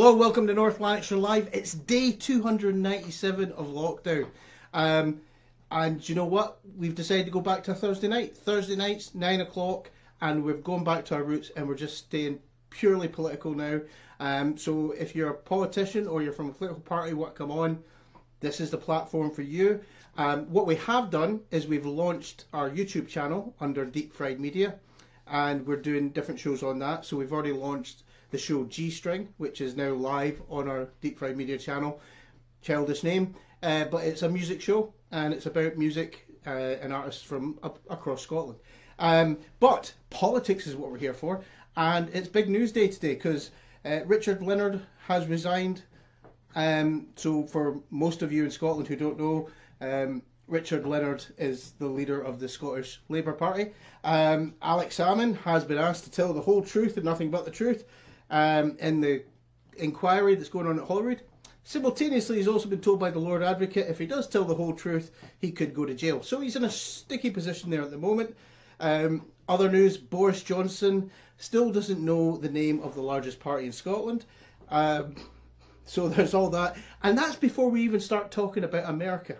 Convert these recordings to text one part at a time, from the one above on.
Hello, welcome to North Lanarkshire Live. It's day 297 of lockdown. And you know what? We've decided to go back to Thursday night. Thursday nights, 9 o'clock, and we've gone back to our roots and we're just staying purely political now. So if you're a politician or you're from a political party you want to come on, this is the platform for you. What we have done is we've launched our YouTube channel under Deep Fried Media, and we're doing different shows on that. So we've already launched the show G-String, which is now live on our Deep Fried Media channel. Childish name, but it's a music show and it's about music and artists from across Scotland. But politics is what we're here for, and it's big news day today because Richard Leonard has resigned. So for most of you in Scotland who don't know, Richard Leonard is the leader of the Scottish Labour Party. Alex Salmon has been asked to tell the whole truth and nothing but the truth in the inquiry that's going on at Holyrood. Simultaneously, he's also been told by the Lord Advocate if he does tell the whole truth, he could go to jail. So he's in a sticky position there at the moment. Other news, Boris Johnson still doesn't know the name of the largest party in Scotland. So there's all that. And that's before we even start talking about America.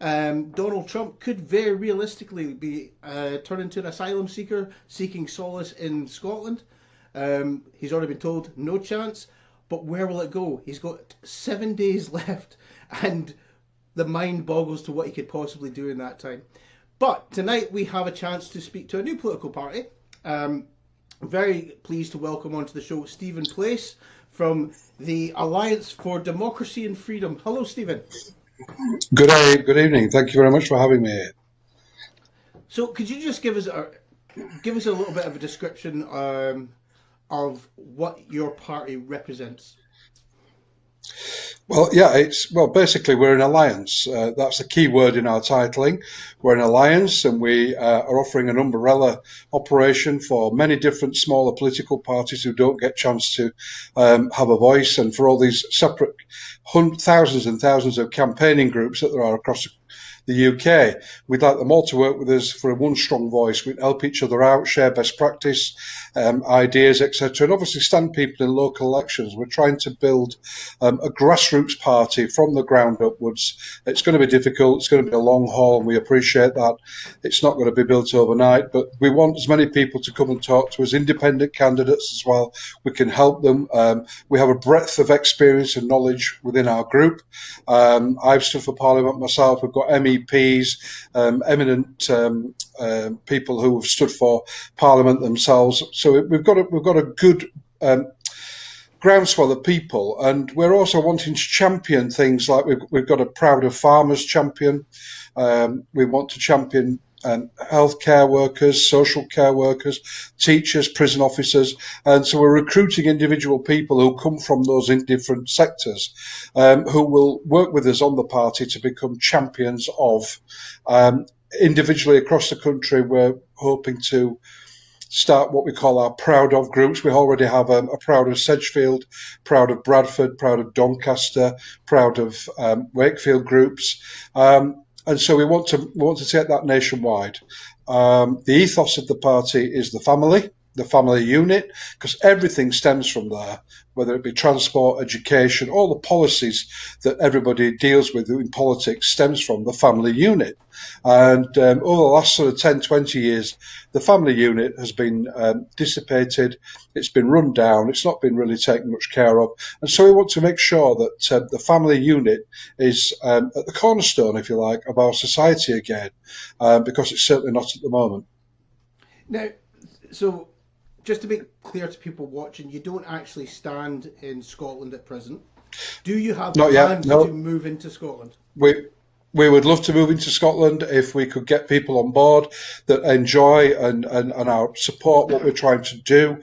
Donald Trump could very realistically be turned into an asylum seeker seeking solace in Scotland. He's already been told no chance, but where will it go? He's got 7 days left, and the mind boggles to what he could possibly do in that time. But tonight we have a chance to speak to a new political party. I'm very pleased to welcome onto the show Stephen Place from the Alliance for Democracy and Freedom. Hello, Stephen. Good evening. Thank you very much for having me here. So could you just give us a little bit of a description of what your party represents? Well, yeah, basically we're an alliance. That's the key word in our titling. We're an alliance, and we are offering an umbrella operation for many different smaller political parties who don't get a chance to have a voice, and for all these separate thousands and thousands of campaigning groups that there are across the UK. We'd like them all to work with us for one strong voice. We'd help each other out, share best practice, ideas, etc., and obviously stand people in local elections. We're trying to build a grassroots party from the ground upwards. It's going to be difficult. It's going to be a long haul, and we appreciate that. It's not going to be built overnight, but we want as many people to come and talk to us, independent candidates as well. We can help them. We have a breadth of experience and knowledge within our group. I've stood for Parliament myself. We've got MEPs, eminent people who have stood for Parliament themselves. So we've got a good groundswell of people, and we're also wanting to champion things like we've got a Proud of Farmers champion. We want to champion healthcare workers, social care workers, teachers, prison officers, and so we're recruiting individual people who come from those in different sectors, who will work with us on the party to become champions of. Individually across the country, we're hoping to start what we call our Proud of groups. We already have a Proud of Sedgefield, Proud of Bradford, Proud of Doncaster, Proud of Wakefield groups. And so we want to take that nationwide. The ethos of the party is the family unit, because everything stems from there, whether it be transport, education, all the policies that everybody deals with in politics stems from the family unit. And over the last sort of 10, 20 years, the family unit has been dissipated, it's been run down, it's not been really taken much care of. And so we want to make sure that the family unit is at the cornerstone, if you like, of our society again, because it's certainly not at the moment. Now, so just to make clear to people watching, you don't actually stand in Scotland at present. Do you have plans to move into Scotland? We would love to move into Scotland if we could get people on board that enjoy and support what we're trying to do.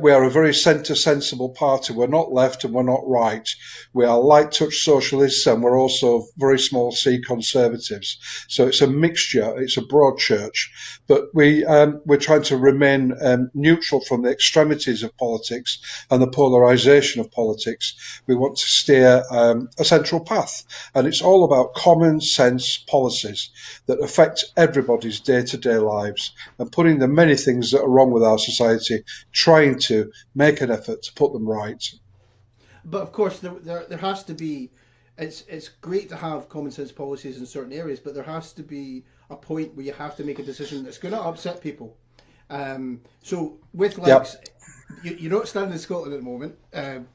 We are a very centre-sensible party. We're not left and we're not right. We are light-touch socialists, and we're also very small C conservatives. So it's a mixture. It's a broad church. But we're trying to remain neutral from the extremities of politics and the polarisation of politics. We want to steer a central path. And it's all about common sense policies that affect everybody's day-to-day lives, and putting the many things that are wrong with our society, trying to make an effort to put them right. But of course, there has to be. It's great to have common sense policies in certain areas, but there has to be a point where you have to make a decision that's going to upset people. So with like, Yep. you're not standing in Scotland at the moment,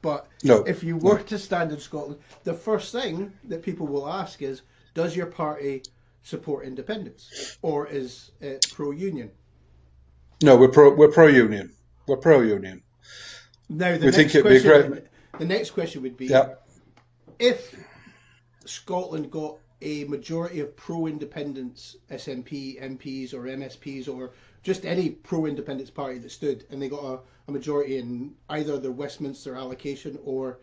but No. if you were to stand in Scotland, the first thing that people will ask is, does your party support independence, or is it pro-union? No, we're pro-union. We're pro-union. Now We think it'd be great. the next question would be, Yeah. if Scotland got a majority of pro-independence SNP MPs or MSPs or just any pro-independence party that stood, and they got a majority in either the Westminster allocation or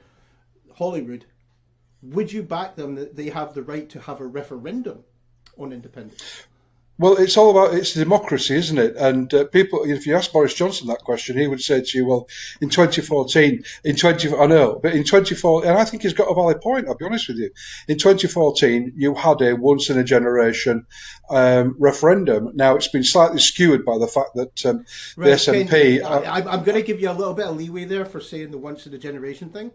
Holyrood, would you back them that they have the right to have a referendum on independence? Well, it's all about, it's democracy, isn't it? And people, if you ask Boris Johnson that question, he would say to you, well, in 2014, I know, but in 2014, and I think he's got a valid point, I'll be honest with you. In 2014, you had a once in a generation referendum. Now, it's been slightly skewed by the fact that the SNP... I'm going to give you a little bit of leeway there for saying the once in a generation thing,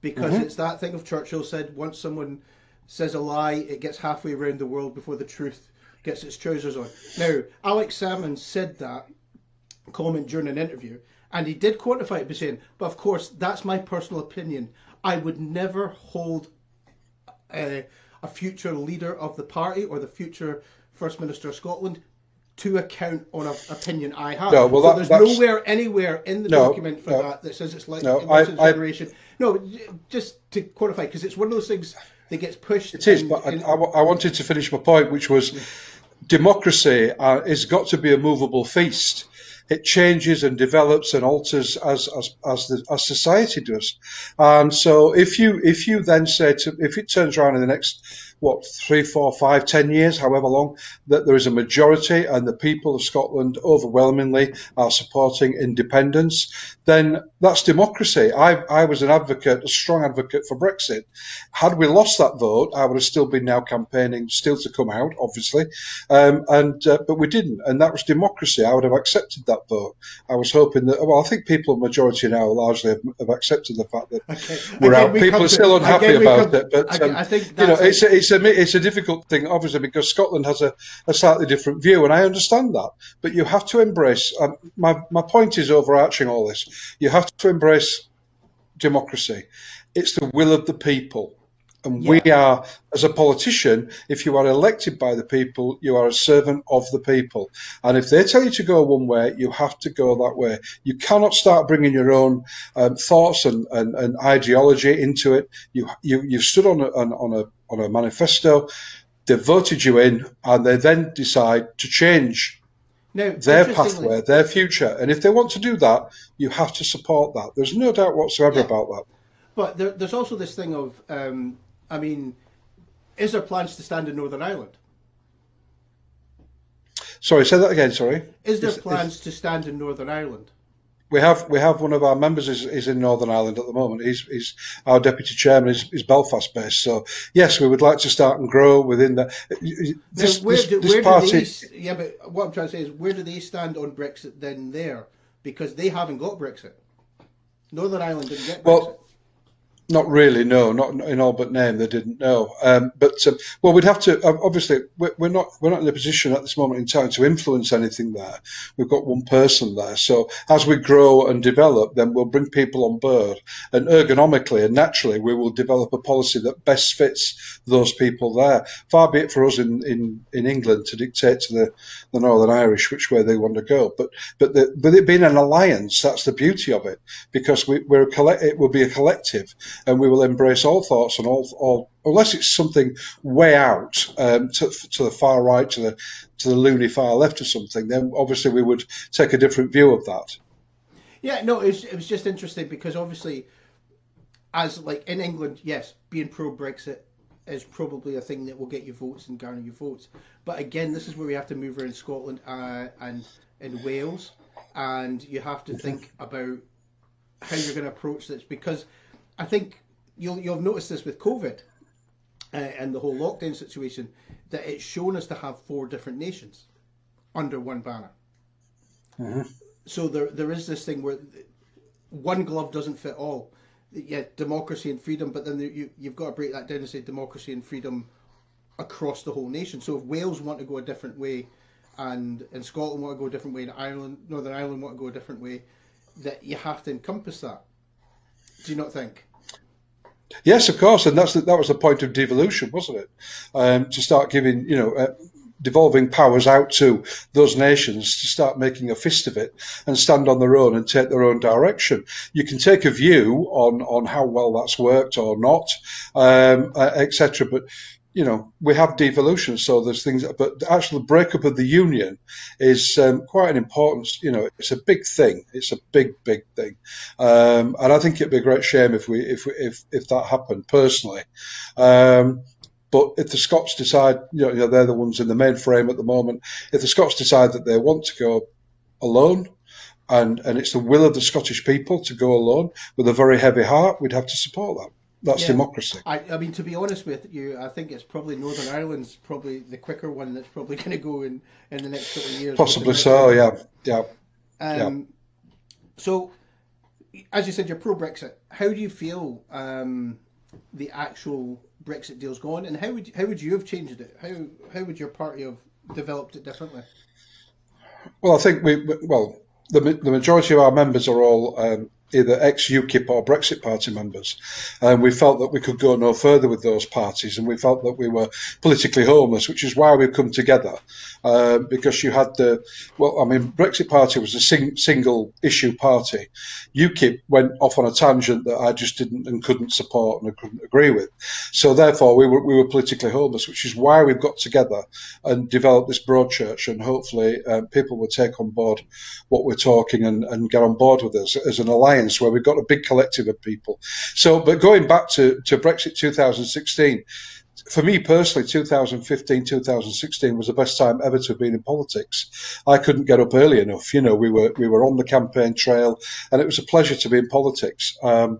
because it's that thing of Churchill said, once someone says a lie, it gets halfway around the world before the truth gets its trousers on. Now, Alex Salmond said that comment during an interview, and he did quantify it by saying, but of course, that's my personal opinion. I would never hold a future leader of the party or the future First Minister of Scotland to account on an opinion I have. No, well, so there's nowhere anywhere in the document for that says it's like generation. No, just to quantify, because it's one of those things that gets pushed. It is, but I wanted to finish my point, which was democracy has got to be a movable feast. It changes and develops and alters as society does. And so if you then say if it turns around in the next 3, 4, 5, 10 years, however long, that there is a majority and the people of Scotland overwhelmingly are supporting independence, then that's democracy. I was a strong advocate for Brexit. Had we lost that vote, I would have still been now campaigning still to come out, obviously, but we didn't, and that was democracy. I would have accepted that vote. I was hoping that. Well, I think people majority now largely have accepted the fact that we're out. People are still unhappy about it, but I think it's a difficult thing, obviously, because Scotland has a slightly different view, and I understand that. But you have to embrace. My point is overarching all this. You have to embrace democracy. It's the will of the people. And we are, as a politician, if you are elected by the people, you are a servant of the people. And if they tell you to go one way, you have to go that way. You cannot start bringing your own thoughts and ideology into it. You stood on a manifesto, they voted you in, and they then decide to change their pathway, their future. And if they want to do that, you have to support that. There's no doubt whatsoever about that. But there's also this thing of, is there plans to stand in Northern Ireland? Sorry, say that again, sorry. Is there plans to stand in Northern Ireland? We have one of our members is in Northern Ireland at the moment. He's our deputy chairman is Belfast based. So yes, we would like to start and grow within that. But what I'm trying to say is, where do they stand on Brexit then there? Because they haven't got Brexit. Northern Ireland didn't get Brexit. Well, not really, no, not in all but name. They didn't know, well, we'd have to. Obviously, we're not in a position at this moment in time to influence anything there. We've got one person there, so as we grow and develop, then we'll bring people on board, and ergonomically and naturally, we will develop a policy that best fits those people there. Far be it for us in England to dictate to the Northern Irish which way they want to go, but with it being an alliance, that's the beauty of it, because it will be a collective. And we will embrace all thoughts and all unless it's something way out to the far right, to the loony far left or something. Then obviously we would take a different view of that. Yeah, no, it was just interesting because obviously, as like in England, yes, being pro-Brexit is probably a thing that will get you votes and garner you votes. But again, this is where we have to move around Scotland and in Wales, and you have to think about how you're going to approach this, because I think you'll have noticed this with COVID and the whole lockdown situation, that it's shown us to have 4 different nations under one banner. Mm-hmm. So there is this thing where one glove doesn't fit all. yeah, democracy and freedom, but then you've got to break that down and say democracy and freedom across the whole nation. So if Wales want to go a different way, and Scotland want to go a different way, and Northern Ireland want to go a different way, that you have to encompass that. Do you not think? Yes, of course, and that was the point of devolution, wasn't it? To start giving, devolving powers out to those nations to start making a fist of it and stand on their own and take their own direction. You can take a view on how well that's worked or not, etc. But we have devolution, so there's things. But actually, the breakup of the union is quite an important. It's a big thing. It's a big thing, and I think it'd be a great shame if that happened. Personally, but if the Scots decide, they're the ones in the main frame at the moment. If the Scots decide that they want to go alone, and it's the will of the Scottish people to go alone with a very heavy heart, we'd have to support that. That's democracy. I mean, to be honest with you, I think it's probably Northern Ireland's probably the quicker one that's probably going to go in the next couple of years. Possibly so, yeah. So, as you said, you're pro-Brexit. How do you feel the actual Brexit deal's gone, and how would you have changed it? How would your party have developed it differently? Well, I think the majority of our members are all either ex-UKIP or Brexit Party members. And we felt that we could go no further with those parties, and we felt that we were politically homeless, which is why we've come together. Because you had Brexit Party was a single issue party. UKIP went off on a tangent that I just didn't and couldn't support and I couldn't agree with. So therefore we were politically homeless, which is why we've got together and developed this broad church, and hopefully people will take on board what we're talking and get on board with us as an alliance where we've got a big collective of people. So, but going back to Brexit 2016, for me personally, 2015, 2016 was the best time ever to have been in politics. I couldn't get up early enough. We were on the campaign trail, and it was a pleasure to be in politics. It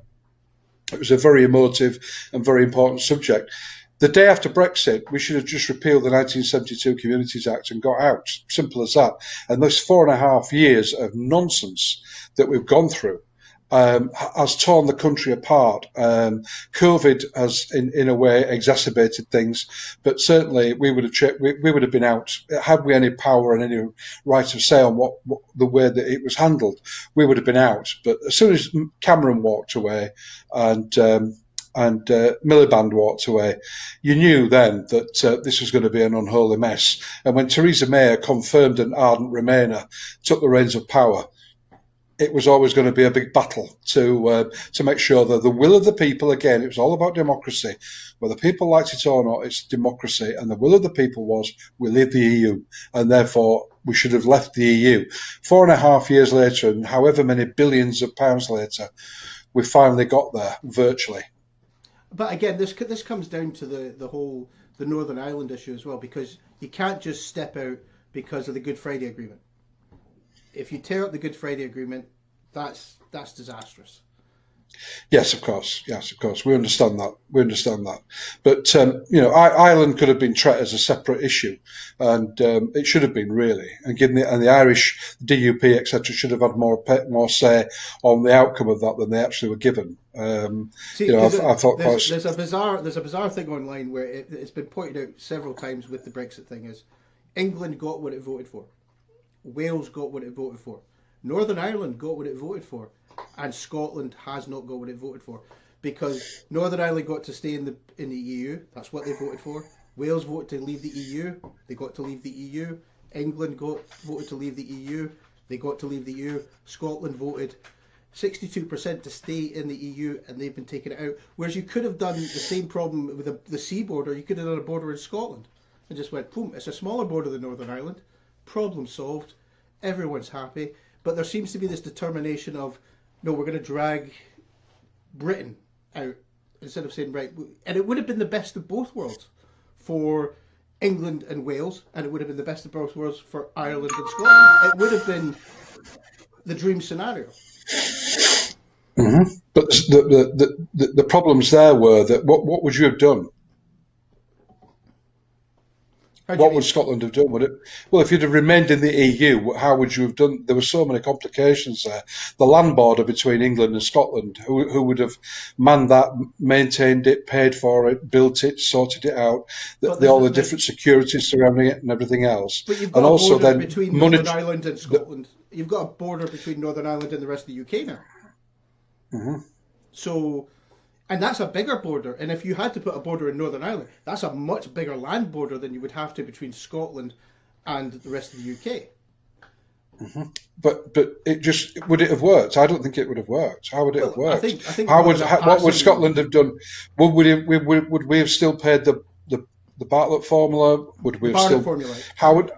was a very emotive and very important subject. The day after Brexit, we should have just repealed the 1972 Communities Act and got out. Simple as that. And those 4.5 years of nonsense that we've gone through has torn the country apart. COVID has, in a way, exacerbated things, but certainly we would have been out. Had we any power and any right of say on what the way that it was handled, we would have been out. But as soon as Cameron walked away and Miliband walked away, you knew then that this was going to be an unholy mess. And when Theresa May, a confirmed and ardent Remainer, took the reins of power, it was always going to be a big battle to make sure that the will of the people, again, it was all about democracy. Whether people liked it or not, it's democracy. And the will of the people was, we leave the EU. And therefore, we should have left the EU. 4.5 years later, and however many billions of pounds later, we finally got there, virtually. But again, this comes down to the Northern Ireland issue as well, because you can't just step out because of the Good Friday Agreement. If you tear up the Good Friday Agreement, that's disastrous. Yes, of course. We understand that. But Ireland could have been treated as a separate issue, and it should have been really. And the Irish DUP etc. should have had more say on the outcome of that than they actually were given. I thought there's a bizarre thing online where it's been pointed out several times with the Brexit thing is England got what it voted for, Wales got what it voted for, Northern Ireland got what it voted for, and Scotland has not got what it voted for, because Northern Ireland got to stay in the EU. That's what they voted for. Wales voted to leave the EU. They got to leave the EU. England voted to leave the EU. They got to leave the EU. Scotland voted 62% to stay in the EU, and they've been taken out. Whereas you could have done the same problem with the sea border. You could have done a border in Scotland and just went, boom, it's a smaller border than Northern Ireland. Problem solved. Everyone's happy. But there seems to be this determination of, no, we're going to drag Britain out instead of saying, right. And it would have been the best of both worlds for England and Wales, and it would have been the best of both worlds for Ireland and Scotland. It would have been the dream scenario. Mm-hmm. But the problems there were that what would you have done? How do you What mean? would Scotland have done? Would it? Well, if you'd have remained in the EU, how would you have done? There were so many complications there. The land border between England and Scotland, who would have manned that, maintained it, paid for it, built it, sorted it out, But all the different securities surrounding it and everything else, but you've and got a also border then between money. Northern Ireland and Scotland. You've got a border between Northern Ireland and the rest of the UK now. Mhm. So, and that's a bigger border. And if you had to put a border in Northern Ireland, that's a much bigger land border than you would have to between Scotland and the rest of the UK. But would it have worked? I don't think it would have worked. How would it have Well, I worked? think I think How more would than a what would passing. Scotland have done? Would we have still paid the Bartlett formula? Would we have Barnett still? formula. How would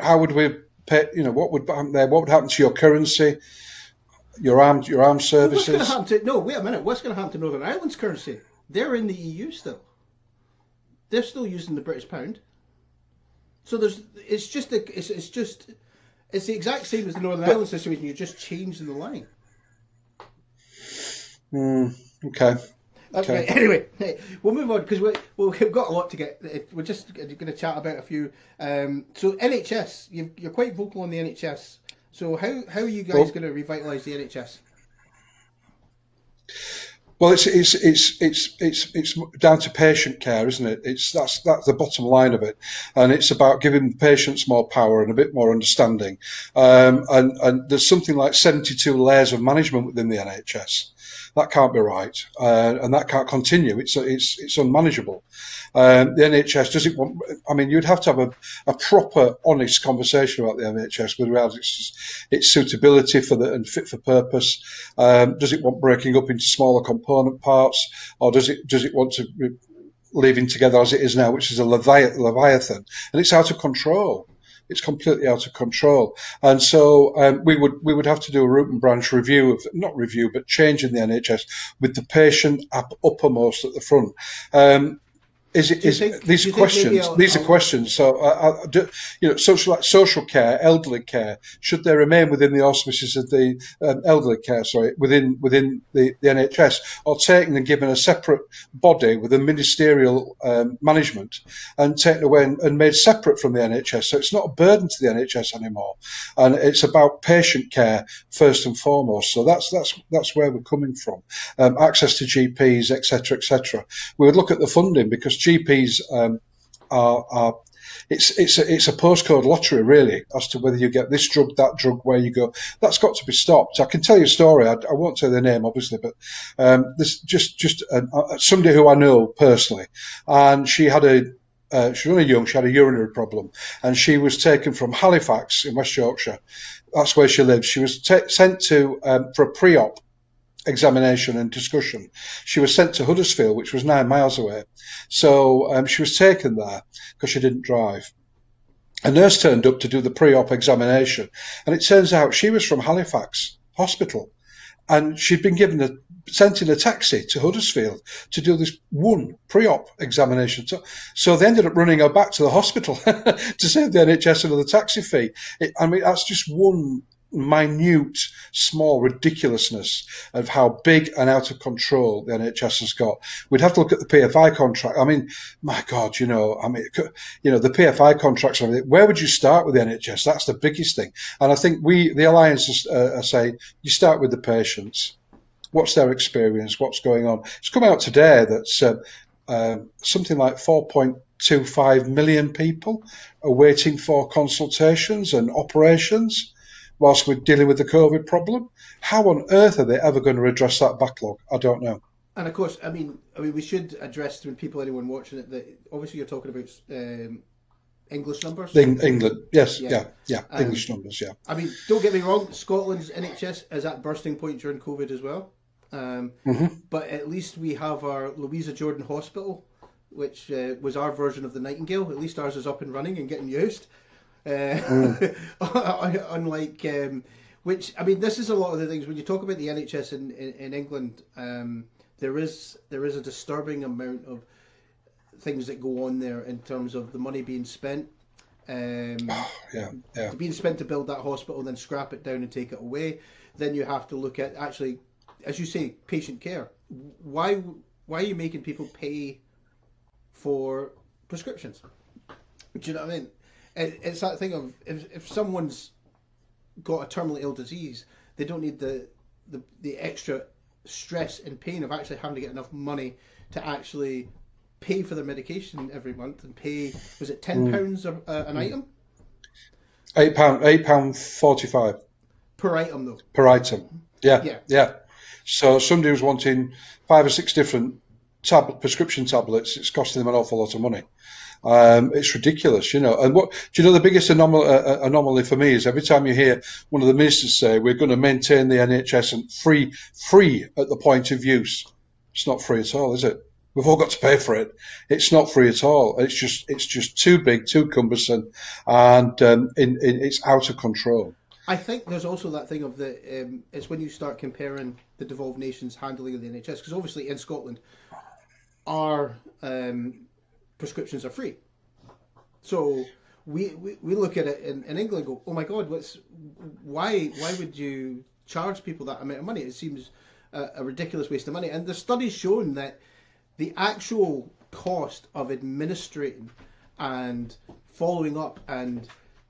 how would we pay? What would happen there? What would happen to your currency? Your armed Well, what's going to services? happen to? No, wait a minute. What's going to happen to Northern Ireland's currency? They're in the EU still. They're still using the British pound. So it's the exact same as the Northern But Ireland situation. You're just changing the line. okay, Right. okay. Anyway, we'll move on because we've got a lot to get. We're just going to chat about a few. So NHS, you're quite vocal on the NHS. So how are you guys Well, going to revitalise the NHS? Well, it's down to patient care, isn't it? That's the bottom line of it, and it's about giving patients more power and a bit more understanding. And there's something like 72 layers of management within the NHS. That can't be right, and that can't continue. It's unmanageable. The NHS does it want? I mean, you'd have to have a proper, honest conversation about the NHS with regards its suitability and fit for purpose. Does it want breaking up into smaller component parts, or does it want to leaving together as it is now, which is a leviathan, and it's out of control. It's completely out of control, and so we would have to do a root and branch review of not review, but change in the NHS with the patient uppermost at the front. These Do you are think maybe questions? These are questions. So, social care, elderly care, should they remain within the auspices of the elderly care? Sorry, within the NHS, or taken and given a separate body with a ministerial management, and taken away and made separate from the NHS. So it's not a burden to the NHS anymore, and it's about patient care first and foremost. So that's where we're coming from. Access to GPs, etc., etc. We would look at the funding because GPs are it's a postcode lottery really as to whether you get this drug, that drug, where you go. That's got to be stopped. I can tell you a story. I won't say the name obviously, but this just somebody who I know personally, and she had she was only young. She had a urinary problem, and she was taken from Halifax in West Yorkshire. That's where she lived. She was sent to for a pre-op examination and discussion. She was sent to Huddersfield, which was 9 miles away. So she was taken there because she didn't drive. A nurse turned up to do the pre-op examination, and it turns out she was from Halifax Hospital, and she'd been sent in a taxi to Huddersfield to do this one pre-op examination. So they ended up running her back to the hospital to save the NHS another taxi fee. I mean, that's just one minute, small ridiculousness of how big and out of control the NHS has got. We'd have to look at the PFI contract. I mean, my God, the PFI contracts. Where would you start with the NHS? That's the biggest thing. And I think the Alliance are saying you start with the patients. What's their experience? What's going on? It's come out today that something like 4.25 million people are waiting for consultations and operations whilst we're dealing with the COVID problem. How on earth are they ever going to address that backlog? I don't know. And of course, I mean, we should address to people, anyone watching it, that obviously you're talking about English numbers. England, yes, Yeah. yeah, English numbers, yeah. I mean, don't get me wrong, Scotland's NHS is at bursting point during COVID as well. But at least we have our Louisa Jordan Hospital, which was our version of the Nightingale. At least ours is up and running and getting used. Unlike, which, I mean, this is a lot of the things when you talk about the NHS in England. There is a disturbing amount of things that go on there in terms of the money being spent. Being spent to build that hospital, then scrap it down and take it away. Then you have to look at actually, as you say, patient care. Why are you making people pay for prescriptions? Do you know what I mean? It's that thing of if someone's got a terminally ill disease, they don't need the extra stress and pain of actually having to get enough money to actually pay for their medication every month and pay, was it Mm. £10 an item £8, £8.45 per item though? per item. Yeah, Yeah, yeah. So somebody who's wanting 5 or 6 different prescription tablets, it's costing them an awful lot of money. It's ridiculous, you know. And what do you know? The biggest anomaly for me is every time you hear one of the ministers say we're going to maintain the NHS and free at the point of use. It's not free at all, is it? We've all got to pay for it. It's not free at all. It's just too big, too cumbersome, and it's out of control. I think there's also that thing of it's when you start comparing the devolved nations handling of the NHS, because obviously in Scotland our prescriptions are free. So we look at it in England and go, oh my God, why would you charge people that amount of money? It seems a ridiculous waste of money. And the study's shown that the actual cost of administrating and following up and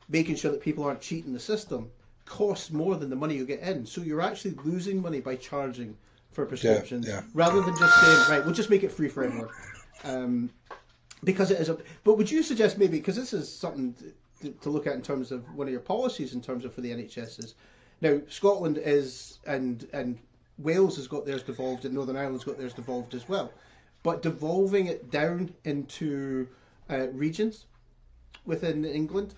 making sure that people aren't cheating the system costs more than the money you get in. So you're actually losing money by charging for prescriptions, Yeah, rather than just saying, right, we'll just make it free for everyone. Because it is a. But would you suggest maybe, because this is something to look at in terms of one of your policies in terms of for the NHS is, now Scotland is and Wales has got theirs devolved and Northern Ireland's got theirs devolved as well, but devolving it down into regions within England,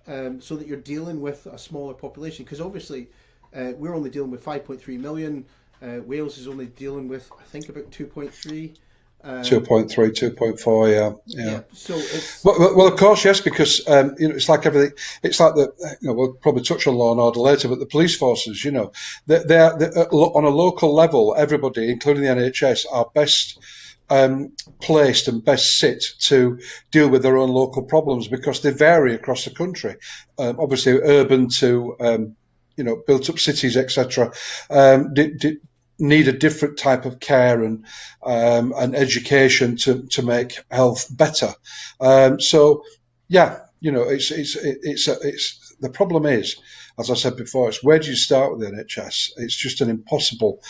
so that you're dealing with a smaller population, because obviously we're only dealing with 5.3 million. Wales is only dealing with I think about 2.3. 2.3, 2.4, yeah, yeah. Yeah, so it's Well, of course, yes, because it's like everything. It's like we'll probably touch on law and order later, but the police forces, they're on a local level. Everybody, including the NHS, are best placed and best sit to deal with their own local problems because they vary across the country. Obviously, urban to built up cities, etc. Need a different type of care and education to make health better. So, yeah, it's the problem is, as I said before, it's where do you start with the NHS? It's just an impossible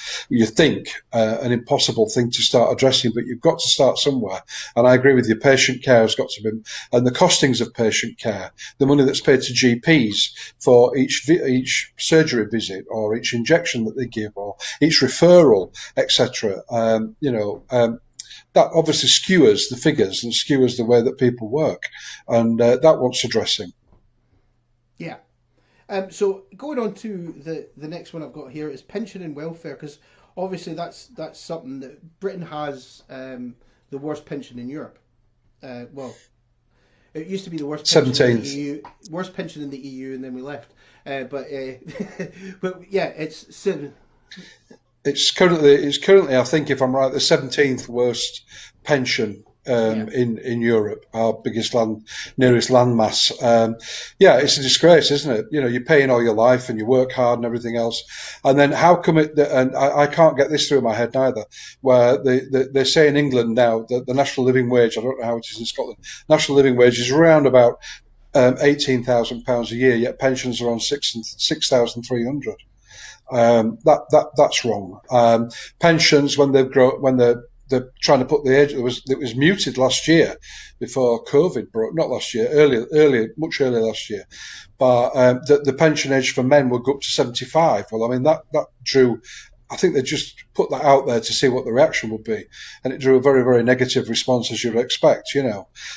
thing to start addressing, but you've got to start somewhere. And I agree with you, patient care has got to be, and the costings of patient care, the money that's paid to GPs for each surgery visit or each injection that they give or each referral, etc. That obviously skewers the figures and skewers the way that people work, and that wants addressing. yeah. So going on to the next one I've got here is pension and welfare, because obviously that's something that Britain has the worst pension in Europe. Well, it used to be the worst pension in the 17th. EU, worst pension in the EU, and then we left. But but yeah, it's seven. It's currently, I think, if I'm right, the 17th worst pension Yeah, in Europe, our nearest landmass. Yeah, it's a disgrace, isn't it? You're paying all your life and you work hard and everything else, and then how come it? And I can't get this through my head neither. Where they say in England now that the national living wage, I don't know how it is in Scotland, national living wage is around about £18,000 a year, yet pensions are on 6,300. That's wrong. Pensions when they're trying to put the age, it was muted last year before COVID broke. Not last year, much earlier last year. But the pension age for men would go up to 75. Well, I mean that drew. I think they just put that out there to see what the reaction would be, and it drew a very, very negative response, as you'd expect.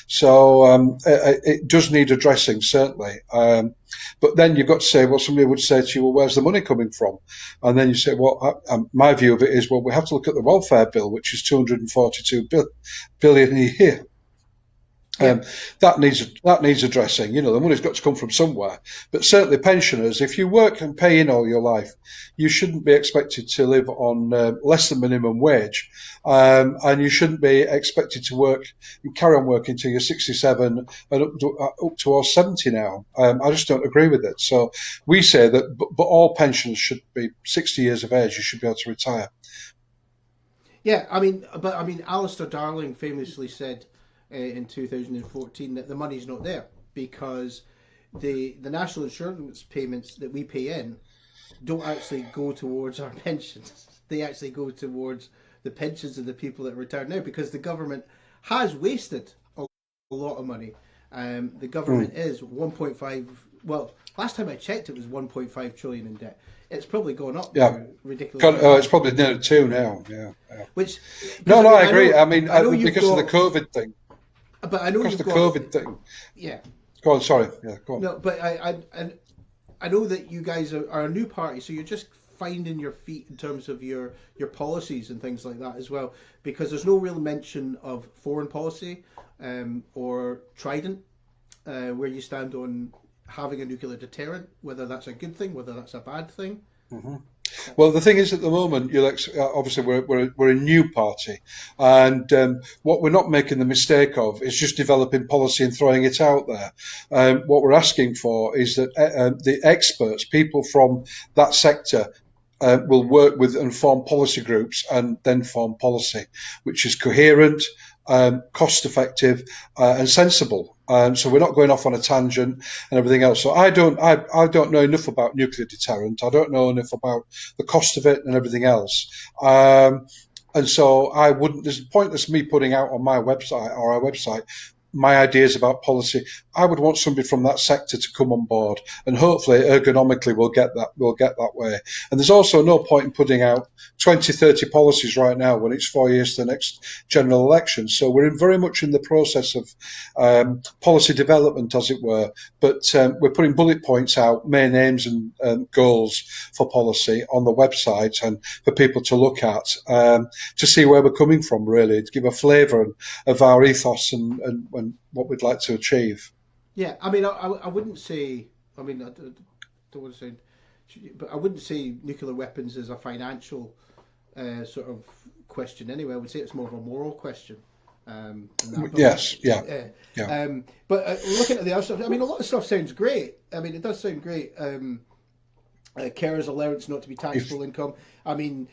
So it does need addressing, certainly. But then you've got to say, well, somebody would say to you, well, where's the money coming from? And then you say, well, my view of it is, well, we have to look at the welfare bill, which is 242 billion a year. yeah, That needs addressing. The money's got to come from somewhere. But certainly pensioners, if you work and pay in all your life, you shouldn't be expected to live on less than minimum wage, and you shouldn't be expected to work and carry on working until you're 67 and up towards 70 now. I just don't agree with it. So we say that, but all pensions should be 60 years of age. You should be able to retire. yeah. I mean, Alistair Darling famously said, in 2014 that the money's not there because the national insurance payments that we pay in don't actually go towards our pensions. They actually go towards the pensions of the people that retire now because the government has wasted a lot of money. The government is 1.5. Well, last time I checked, it was 1.5 trillion in debt. It's probably gone up. Yeah. Ridiculously. It's probably near 2 now. Yeah. Which No, I agree. I mean, I know because of the COVID thing. But I know Because you've the got COVID thing. Yeah. Go on. Sorry. Yeah. Go on. No, but I know that you guys are a new party, so you're just finding your feet in terms of your policies and things like that as well, because there's no real mention of foreign policy or Trident, where you stand on having a nuclear deterrent, whether that's a good thing, whether that's a bad thing. Mm-hmm. Well, the thing is, at the moment, obviously we're a new party, and what we're not making the mistake of is just developing policy and throwing it out there. What we're asking for is that the experts, people from that sector, will work with and form policy groups and then form policy, which is coherent, cost effective, and sensible. So we're not going off on a tangent and everything else. So I don't know enough about nuclear deterrent. I don't know enough about the cost of it and everything else. And so there's pointless me putting out on my website or our website my ideas about policy. I would want somebody from that sector to come on board, and hopefully ergonomically we'll get that way. And there's also no point in putting out 20, 30 policies right now when it's 4 years to the next general election. So we're very much in the process of policy development, as it were, but we're putting bullet points out, main aims and goals for policy on the website and for people to look at to see where we're coming from, really, to give a flavour of our ethos and what we'd like to achieve. Yeah, I mean, I wouldn't say. I mean, I don't want to say, but I wouldn't say nuclear weapons is a financial sort of question. Anyway, I would say it's more of a moral question. Yes, yeah. But looking at the other stuff, I mean, a lot of stuff sounds great. I mean, it does sound great. Carers allowance not to be taxable income. I mean,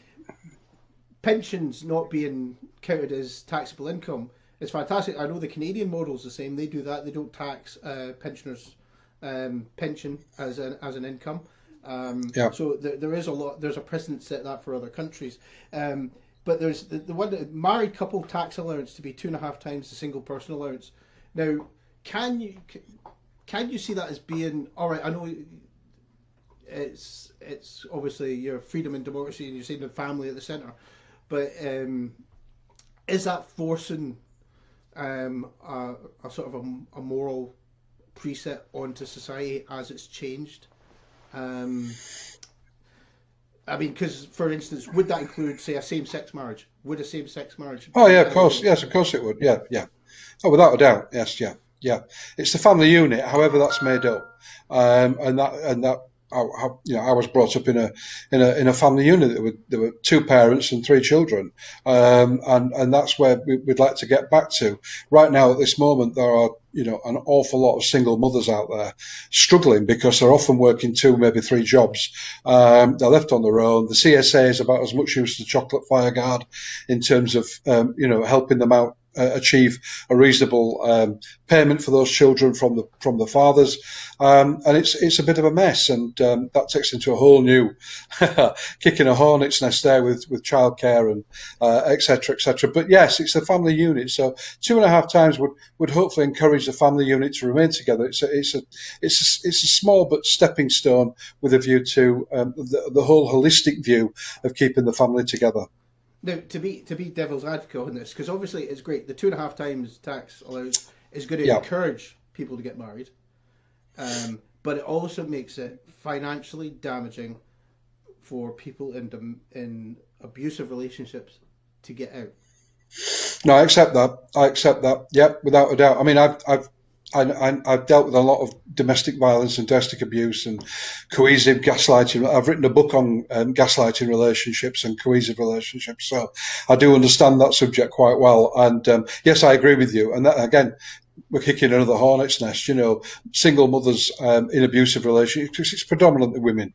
pensions not being counted as taxable income. It's fantastic. I know the Canadian model's the same. They do that. They don't tax pensioners' pension as an income. So there is a lot. There's a precedent set that for other countries. But there's the one married couple tax allowance to be 2.5 times the single person allowance. Now, can you see that as being all right? I know it's obviously your freedom and democracy, and you're saying the family at the centre, but is that forcing a sort of a moral preset onto society as it's changed? I mean, because, for instance, would that include, say, a same-sex marriage? Would a same-sex marriage? Oh, yeah, of course. Yes, of course it would. Yeah. Oh, without a doubt. Yes, yeah. It's the family unit, however that's made up, and that. I was brought up in a family unit. There were 2 parents and 3 children, and that's where we'd like to get back to. Right now, at this moment, there are an awful lot of single mothers out there struggling because they're often working 2, maybe 3 jobs. They're left on their own. The CSA is about as much use as the Chocolate Fireguard in terms of helping them out. Achieve a reasonable payment for those children from the fathers, and it's a bit of a mess, and that takes into a whole new kicking a hornet's nest there with childcare and etc. But yes, it's the family unit. So 2.5 times would hopefully encourage the family unit to remain together. It's a small but stepping stone with a view to the whole holistic view of keeping the family together. Now, to be devil's advocate on this, because obviously it's great. The 2.5 times tax allowance is going to encourage people to get married, but it also makes it financially damaging for people in abusive relationships to get out. No, I accept that. Yep, without a doubt. I mean, I've dealt with a lot of domestic violence and domestic abuse and cohesive gaslighting. I've written a book on gaslighting relationships and cohesive relationships, so I do understand that subject quite well. And yes, I agree with you. And that, again, we're kicking another hornet's nest. Single mothers in abusive relationships, it's predominantly women.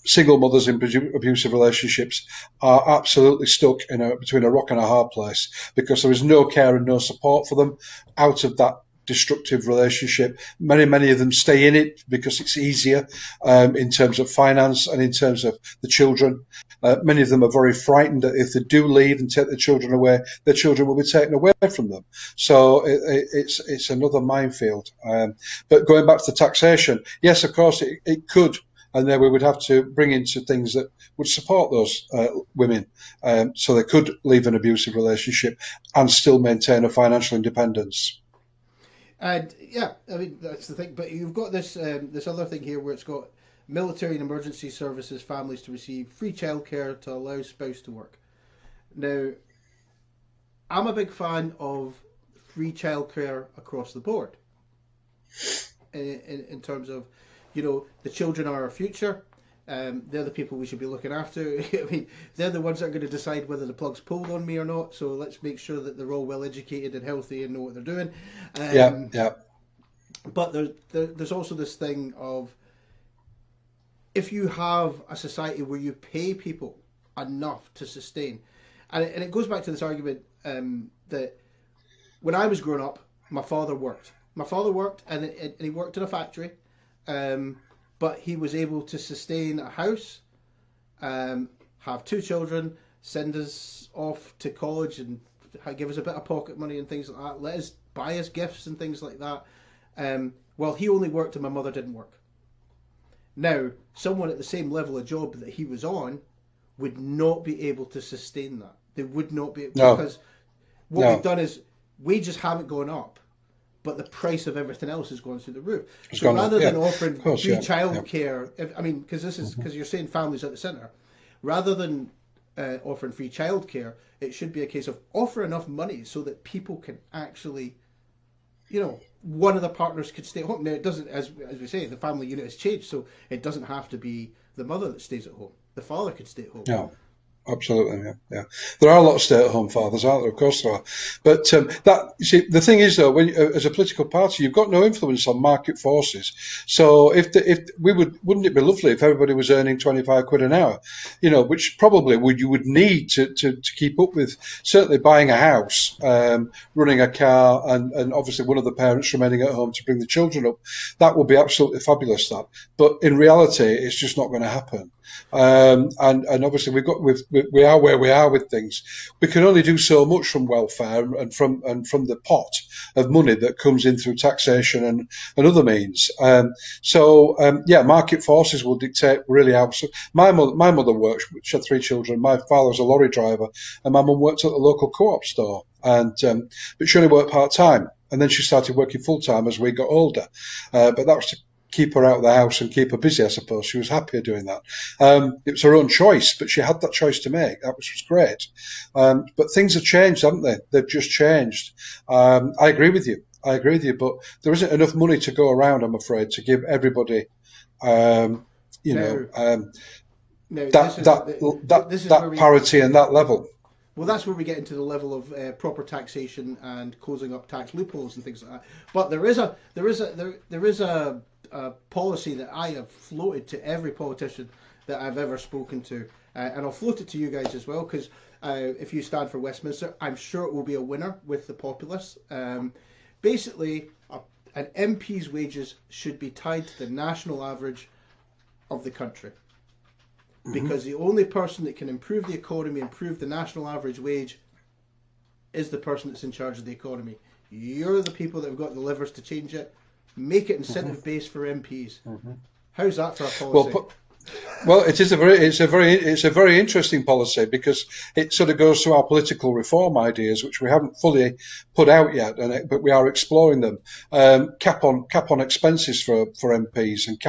Single mothers in abusive relationships are absolutely stuck between a rock and a hard place because there is no care and no support for them out of that destructive relationship. Many of them stay in it because it's easier in terms of finance and in terms of the children. Many of them are very frightened that if they do leave and take their children away, their children will be taken away from them. So it's another minefield. But going back to the taxation, yes, of course, it could. And then we would have to bring into things that would support those women so they could leave an abusive relationship and still maintain a financial independence. And yeah, I mean, that's the thing. But you've got this other thing here where it's got military and emergency services families to receive free childcare to allow spouse to work. Now, I'm a big fan of free childcare across the board in terms of, the children are our future. They're the people we should be looking after. I mean, they're the ones that are going to decide whether the plug's pulled on me or not. So let's make sure that they're all well educated and healthy and know what they're doing. Yeah. But there's also this thing of, if you have a society where you pay people enough to sustain, and it goes back to this argument that when I was growing up, my father worked. And he worked in a factory, but he was able to sustain a house, have 2 children, send us off to college and give us a bit of pocket money and things like that, let us buy us gifts and things like that. Well, he only worked and my mother didn't work. Now, someone at the same level of job that he was on would not be able to sustain that. They would not be, because what we've done is wages haven't gone up, but the price of everything else has gone through the roof. So rather than offering free childcare, because you're saying families at the centre, rather than offering free childcare, it should be a case of offer enough money so that people can actually, one of the partners could stay at home. Now, it doesn't, as we say, the family unit has changed, so it doesn't have to be the mother that stays at home. The father could stay at home. No, absolutely, yeah. There are a lot of stay-at-home fathers, aren't there? Of course there are. But the thing is, though, when as a political party, you've got no influence on market forces. So wouldn't it be lovely if everybody was earning 25 quid an hour? Which probably you would need to keep up with certainly buying a house, running a car, and obviously one of the parents remaining at home to bring the children up. That would be absolutely fabulous. But in reality, it's just not going to happen. And obviously we are where we are with things. We can only do so much from welfare and from the pot of money that comes in through taxation and other means. Market forces will dictate really how. So my mother worked. She had 3 children. My father was a lorry driver, and my mum worked at the local co-op store. But she only worked part time, and then she started working full time as we got older. But that was to keep her out of the house and keep her busy, I suppose. She was happier doing that. It was her own choice, but she had that choice to make. That was great. But things have changed, haven't they? They've just changed. I agree with you, but there isn't enough money to go around, I'm afraid, to give everybody, that parity and that level. Well, that's where we get into the level of proper taxation and closing up tax loopholes and things like that. But there is a policy that I have floated to every politician that I've ever spoken to, and I'll float it to you guys as well, because if you stand for Westminster, I'm sure it will be a winner with the populace. Basically, an MP's wages should be tied to the national average of the country. Because the only person that can improve the economy, improve the national average wage, is the person that's in charge of the economy. You're the people that have got the levers to change it. Make it incentive-based for MPs. How's that for a policy? Well, it's a very interesting policy, because it sort of goes to our political reform ideas, which we haven't fully put out yet, but we are exploring them. Cap on expenses for MPs, and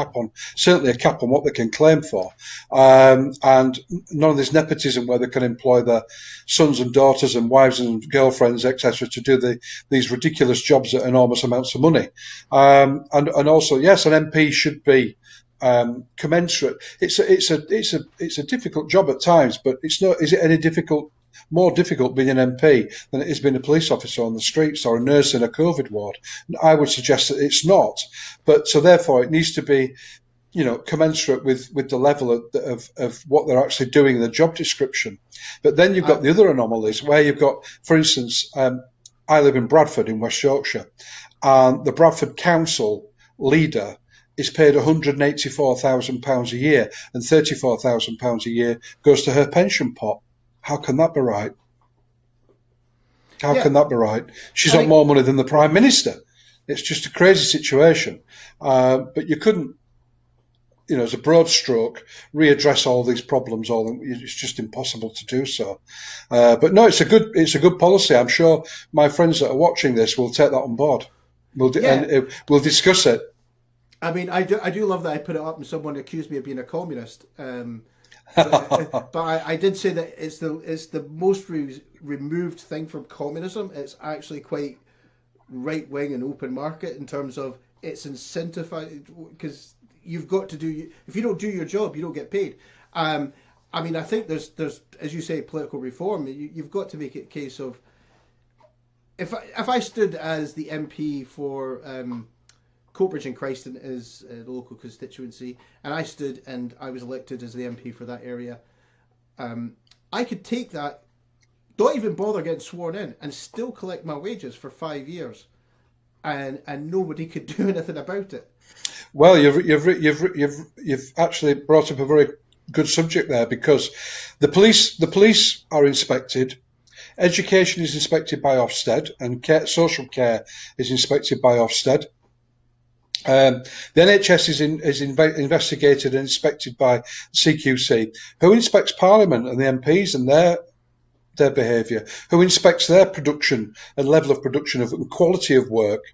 certainly a cap on what they can claim for, and none of this nepotism where they can employ their sons and daughters and wives and girlfriends, etc., to do these ridiculous jobs at enormous amounts of money. And also, yes, an MP should be commensurate. It's a difficult job at times, but it's not. Is it any difficult more difficult being an MP than it is being a police officer on the streets or a nurse in a COVID ward. I would suggest that it's not. But so therefore it needs to be, commensurate with the level of what they're actually doing in the job description. But then you've got the other anomalies where you've got, for instance, I live in Bradford in West Yorkshire, and the Bradford Council leader is paid £184,000 a year, and £34,000 a year goes to her pension pot. How can that be right? How can that be right? She's on more money than the Prime Minister. It's just a crazy situation. But you couldn't, as a broad stroke, readdress all these problems. It's just impossible to do so. But no, it's a good policy. I'm sure my friends that are watching this will take that on board. And we'll discuss it. I mean, I do love that I put it up and someone accused me of being a communist. But I did say that it's the most removed thing from communism. It's actually quite right wing and open market in terms of it's incentivized, because you've got to do. If you don't do your job, you don't get paid. I mean, I think there's as you say, political reform. You've got to make it a case of if I stood as the MP for Coatbridge and Christon is the local constituency, and I stood and I was elected as the MP for that area, I could take that, don't even bother getting sworn in, and still collect my wages for 5 years, and nobody could do anything about it. Well, you've actually brought up a very good subject there, because the police are inspected. Education is inspected by Ofsted, and social care is inspected by Ofsted. The NHS is investigated and inspected by CQC, who inspects Parliament and the MPs and their behaviour, who inspects their production and level of production and quality of work,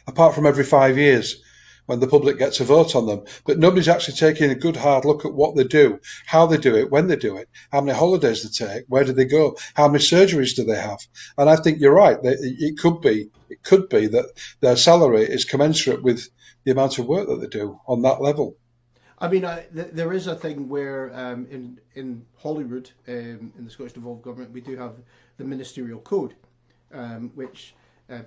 apart from every 5 years when the public gets a vote on them. But nobody's actually taking a good hard look at what they do, how they do it, when they do it, how many holidays they take, where do they go, how many surgeries do they have. And I think you're right. It could be that their salary is commensurate with the amount of work that they do on that level. I mean, there is a thing where in Holyrood, in the Scottish Devolved Government, we do have the Ministerial Code, which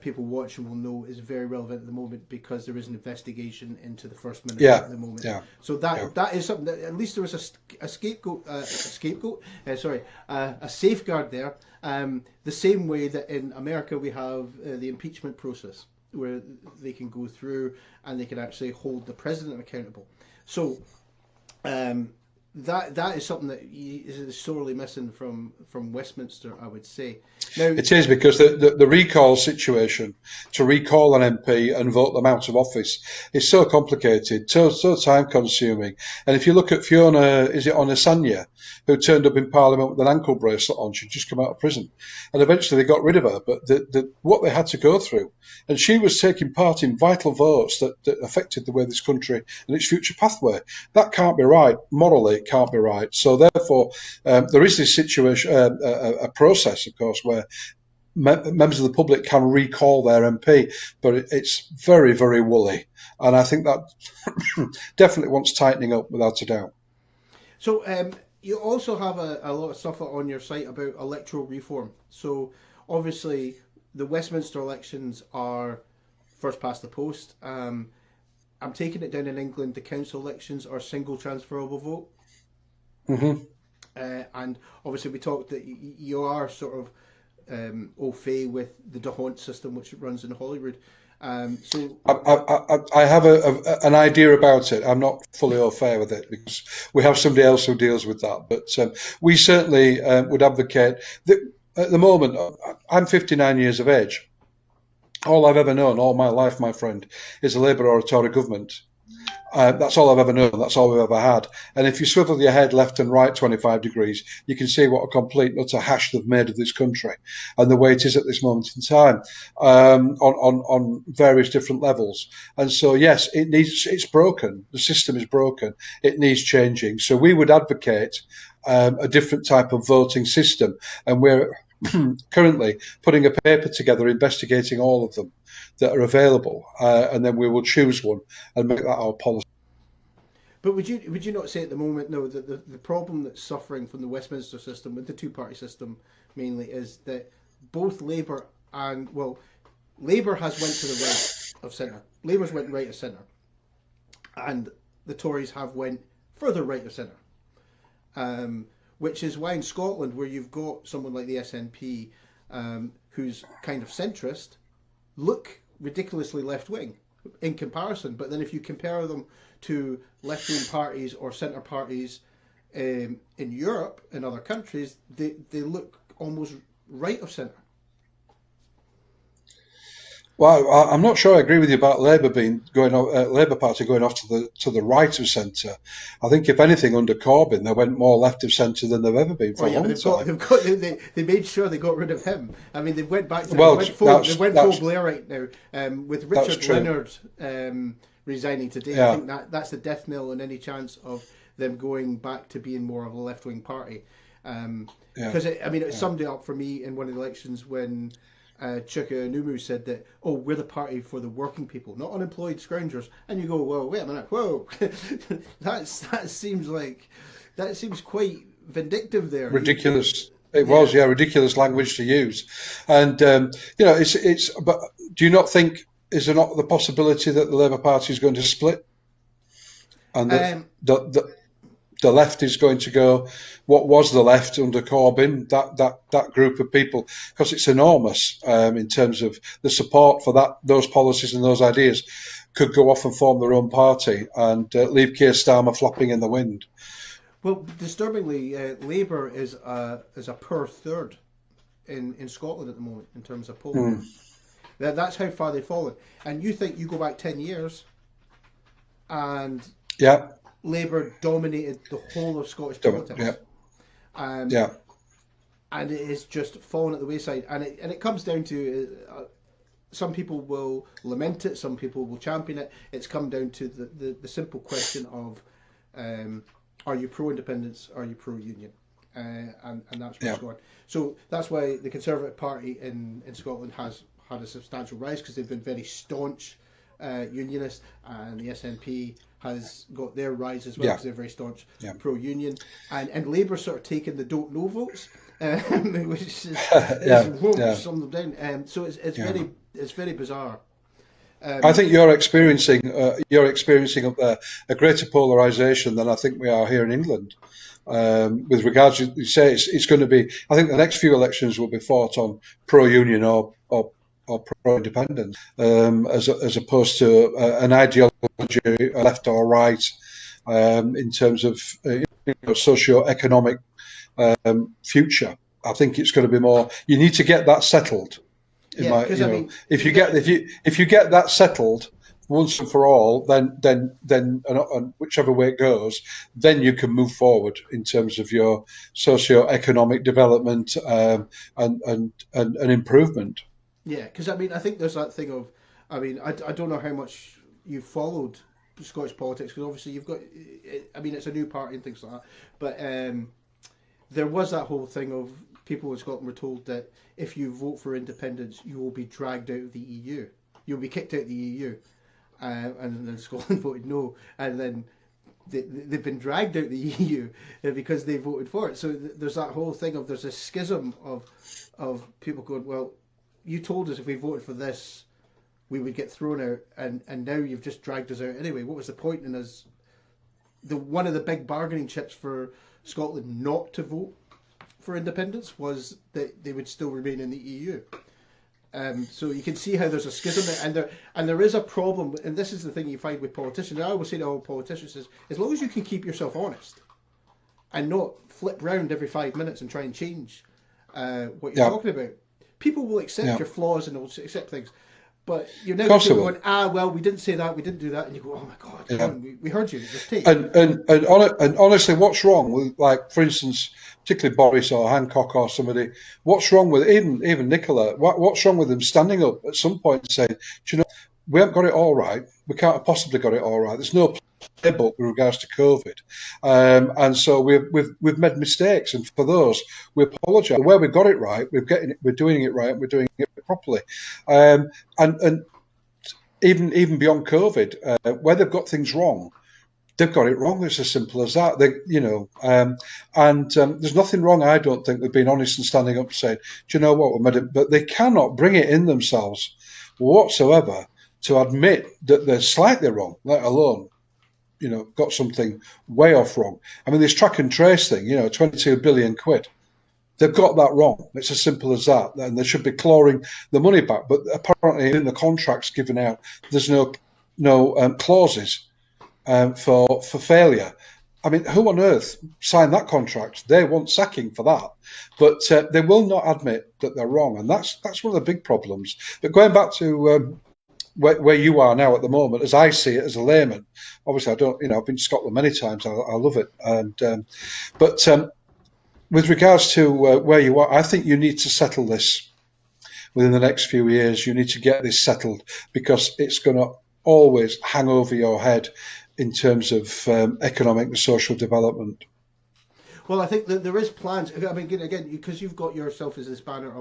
people watching will know is very relevant at the moment, because there is an investigation into the First Minister at the moment. Yeah. So that is something that at least there was a safeguard there. The same way that in America we have the impeachment process, where they can go through and they can actually hold the president accountable. So that is something that is sorely missing from Westminster, I would say. Now, it is, because the recall situation, to recall an MP and vote them out of office, is so complicated, so time consuming. And if you look at Fiona, is it Onasanya, who turned up in Parliament with an ankle bracelet on, she'd just come out of prison, and eventually they got rid of her. But what they had to go through, and she was taking part in vital votes that affected the way this country and its future pathway. That can't be right. Morally, it can't be right. So therefore, there is this situation, a process, of course, where members of the public can recall their MP, but it's very, very woolly. And I think that definitely wants tightening up, without a doubt. So you also have a lot of stuff on your site about electoral reform. So obviously the Westminster elections are first past the post. I'm taking it down in England, the council elections are single transferable vote. Mm-hmm. And obviously we talked that you are sort of au fait with the Dahont system, which runs in Holyrood. So I have an idea about it. I'm not fully au fait with it, because we have somebody else who deals with that. But we certainly would advocate that. At the moment, I'm 59 years of age. All I've ever known all my life, my friend, is a Labour or a Tory government. That's all I've ever known. That's all we've ever had. And if you swivel your head left and right 25 degrees, you can see what a complete and utter hash they've made of this country and the way it is at this moment in time, on various different levels. And so, yes, it's broken. The system is broken. It needs changing. So we would advocate a different type of voting system. And we're currently putting a paper together investigating all of them that are available, and then we will choose one and make that our policy. But would you not say at the moment, no, that the problem that's suffering from the Westminster system with the two-party system mainly is that both Labour and, well, Labour has went to the right of centre. Labour's went right of centre. And the Tories have went further right of centre. Which is why in Scotland, where you've got someone like the SNP, who's kind of centrist, look ridiculously left-wing in comparison. But then if you compare them to left-wing parties or centre parties in Europe, in other countries, they look almost right of centre. Well, I'm not sure I agree with you about Labour Labour Party going off to the right of centre. I think if anything, under Corbyn, they went more left of centre than they've ever been for a long time. They made sure they got rid of him. I mean, they went back to well, they went full Blair right now with Richard Leonard resigning today. Yeah. I think that's the death knell on any chance of them going back to being more of a left wing party. Because it summed it up for me in one of the elections when Chuka Unumu said that, oh, we're the party for the working people, not unemployed scroungers. And you go, well, wait a minute, whoa, that seems quite vindictive there. Ridiculous. It was, ridiculous language to use. And it's. But do you not think, is there not the possibility that the Labour Party is going to split, and the left is going to go, what was the left under Corbyn, that group of people, because it's enormous in terms of the support for those policies and those ideas, could go off and form their own party and leave Keir Starmer flopping in the wind. Well, disturbingly, Labour is a poor third in Scotland at the moment in terms of polling. That's how far they've fallen. And you think you go back 10 years and Labour dominated the whole of Scottish politics. And it is just fallen at the wayside. And it comes down to some people will lament it, some people will champion it. It's come down to the simple question of are you pro-independence, are you pro-union? And that's what's going on. So that's why the Conservative Party in Scotland has had a substantial rise, because they've been very staunch unionists, and the SNP has got their rise as well, because they're very staunch pro-union, and Labour's sort of taken the don't know votes, which is some of them down. So it's very bizarre. I think you're experiencing up there a greater polarisation than I think we are here in England. With regards to, you say it's going to be, I think the next few elections will be fought on pro-union or pro-independence, as opposed to an ideology, left or right, in terms of socio-economic future. I think it's going to be more. You need to get that settled. If you get that settled once and for all, then and whichever way it goes, then you can move forward in terms of your socio-economic development and improvement. Yeah, because I think there's that thing of, I don't know how much you've followed Scottish politics, because obviously you've got, it's a new party and things like that, but there was that whole thing of people in Scotland were told that if you vote for independence, you will be dragged out of the EU. You'll be kicked out of the EU. And then Scotland voted no. And then they've been dragged out of the EU because they voted for it. So there's that whole thing of, there's a schism of people going, well, you told us if we voted for this, we would get thrown out. And now you've just dragged us out anyway. What was the point in us? One of the big bargaining chips for Scotland not to vote for independence was that they would still remain in the EU. So you can see how there's a schism there, and there is a problem, and this is the thing you find with politicians. I always say to all politicians is, as long as you can keep yourself honest and not flip round every 5 minutes and try and change what you're talking about, people will accept your flaws and they'll accept things. But you're now going, well, we didn't say that, we didn't do that, and you go, oh my God, we heard you. Just take. And honestly, what's wrong with, like, for instance, particularly Boris or Hancock or somebody? What's wrong with even Nicola? What's wrong with them standing up at some point and saying, do you know, we haven't got it all right. We can't have possibly got it all right. There's no playbook with regards to COVID, and so we've made mistakes, and for those we apologise. Where we've got it right, we're doing it right, we're doing it properly, and even beyond COVID, where they've got things wrong, they've got it wrong. It's as simple as that. There's nothing wrong, I don't think, with being honest and standing up and saying, do you know what, we made it, but they cannot bring it in themselves whatsoever to admit that they're slightly wrong, let alone, got something way off wrong. I mean, this track and trace thing, 22 billion quid. They've got that wrong. It's as simple as that. And they should be clawing the money back. But apparently in the contracts given out, there's no clauses for failure. I mean, who on earth signed that contract? They want sacking for that. But they will not admit that they're wrong. And that's one of the big problems. But going back to where you are now at the moment, as I see it as a layman, obviously I don't, I've been to Scotland many times. I love it. But with regards to where you are, I think you need to settle this within the next few years. You need to get this settled because it's going to always hang over your head in terms of economic and social development. Well, I think that there is plans. I mean, again, because you've got yourself as this banner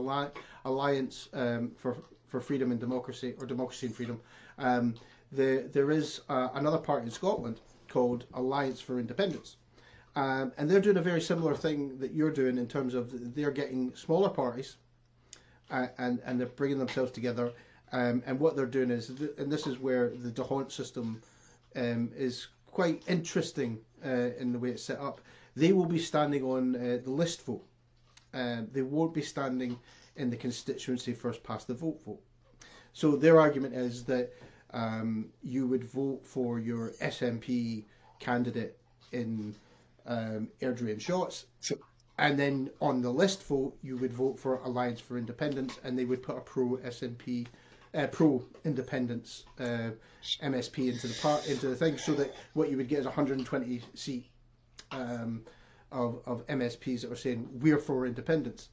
alliance for freedom and democracy, or democracy and freedom. There is another party in Scotland called Alliance for Independence. And they're doing a very similar thing that you're doing in terms of they're getting smaller parties and they're bringing themselves together. And what they're doing is, and this is where the D'Hondt system is quite interesting in the way it's set up. They will be standing on the list vote. They won't be standing in the constituency first past the vote. So their argument is that you would vote for your SNP candidate in Airdrie and Shotts, and then on the list vote you would vote for Alliance for Independence, and they would put a pro-SNP, pro-independence MSP into the thing, so that what you would get is 120 seat of MSPs that are saying we're for independence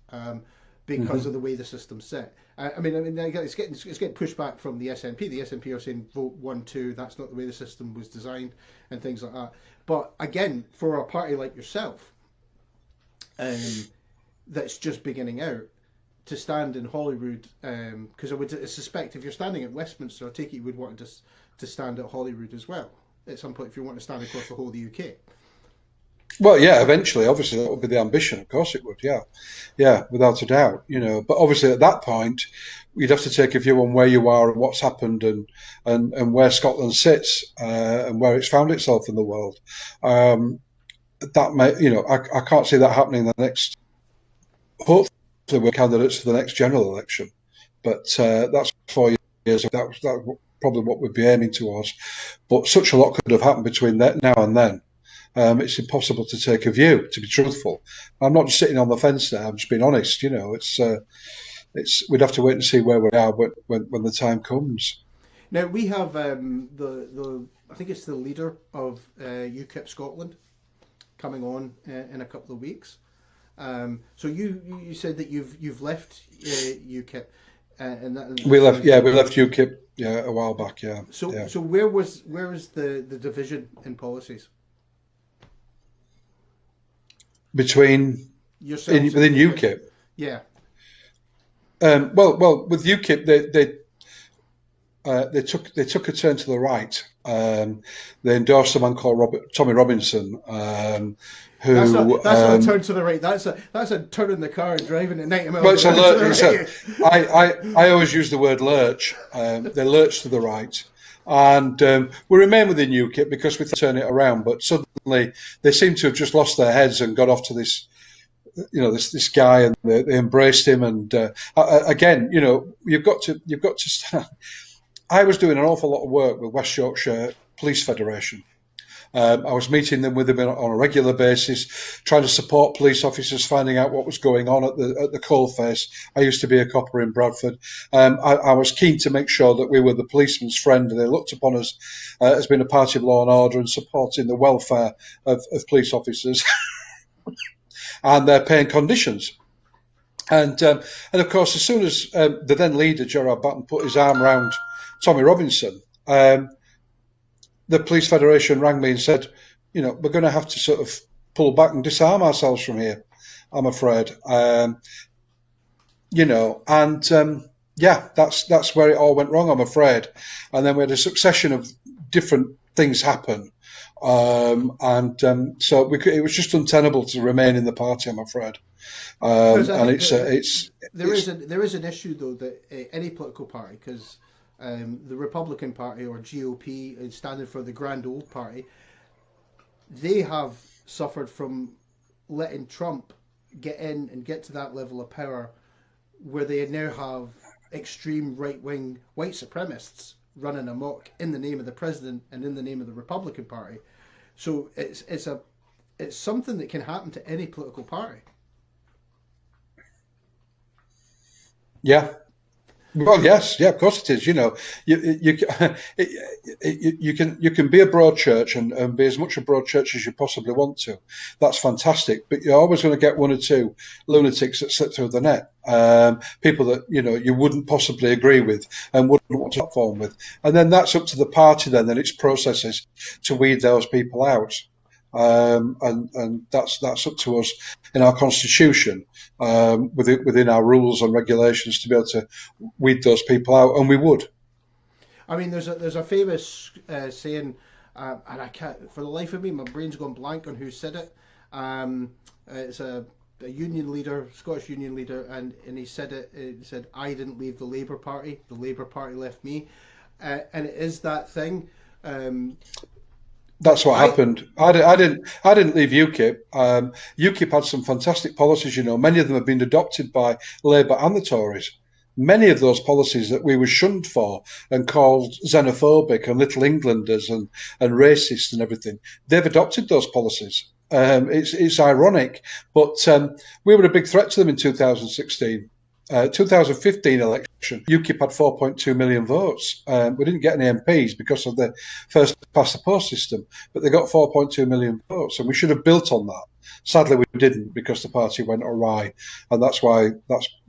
because of the way the system's set. I mean, it's getting pushed back from the SNP. The SNP are saying vote 1-2. That's not the way the system was designed, and things like that. But again, for a party like yourself, that's just beginning out, to stand in Holyrood, because I would suspect if you're standing at Westminster, I take it you would want to stand at Holyrood as well at some point if you want to stand across the whole of the UK. Well, yeah, eventually, obviously, that would be the ambition. Of course it would, yeah, without a doubt, But obviously, at that point, you'd have to take a view on where you are and what's happened and where Scotland sits and where it's found itself in the world. That may, I can't see that happening in the next. Hopefully, we're candidates for the next general election, but that's 4 years. That's probably what we'd be aiming towards. But such a lot could have happened between now and then. It's impossible to take a view, to be truthful. I'm not just sitting on the fence there. I'm just being honest. We'd have to wait and see where we are when the time comes. Now we have I think it's the leader of UKIP Scotland coming on in a couple of weeks. So you said that you've left UKIP, and we left UKIP a while back. So where is the division in policies? Between within UKIP, yeah. Well, with UKIP, they took a turn to the right. They endorsed a man called Tommy Robinson, who that's not a turn to the right. That's a turn in the car and driving at 90 miles. Well, it's a lurch. I always use the word lurch. They lurch to the right. And we remain within UKIP because we turn it around, but suddenly they seem to have just lost their heads and got off to this, this guy, and they embraced him. And again, you've got to stand. I was doing an awful lot of work with West Yorkshire Police Federation. I was meeting them with them on a regular basis, trying to support police officers, finding out what was going on at the coalface. I used to be a copper in Bradford. I was keen to make sure that we were the policeman's friend, and they looked upon us as being a party of law and order and supporting the welfare of police officers and their paying conditions. And of course, as soon as the then leader, Gerard Batten, put his arm around Tommy Robinson, the Police Federation rang me and said, we're going to have to sort of pull back and disarm ourselves from here, I'm afraid. That's where it all went wrong, I'm afraid. And then we had a succession of different things happen. So it was just untenable to remain in the party, I'm afraid. Because I And think there it's is an issue though that any political party, because the Republican Party or GOP is standing for the Grand Old Party, they have suffered from letting Trump get in and get to that level of power where they now have extreme right-wing white supremacists running amok in the name of the president and in the name of the Republican Party. So it's something that can happen to any political party. Yeah. Well, yes, yeah, of course it is. You know, you you can be a broad church and be as much a broad church as you possibly want to. That's fantastic, but you're always going to get one or two lunatics that slip through the net. People that you wouldn't possibly agree with and wouldn't want to platform with, and then that's up to the party then its processes to weed those people out. And that's up to us in our constitution, within our rules and regulations, to be able to weed those people out, and we would. I mean, there's a famous saying, and I can't for the life of me, my brain's gone blank on who said it. It's a union leader, Scottish union leader, and he said it. He said, "I didn't leave the Labour Party; the Labour Party left me," and it is that thing. That's what happened. I didn't leave UKIP. UKIP had some fantastic policies. Many of them have been adopted by Labour and the Tories. Many of those policies that we were shunned for and called xenophobic and Little Englanders and racist and everything, they've adopted those policies. It's ironic, but we were a big threat to them in 2016. 2015 election, UKIP had 4.2 million votes. We didn't get any MPs because of the first past the post system, but they got 4.2 million votes, and we should have built on that. Sadly, we didn't, because the party went awry, and that's why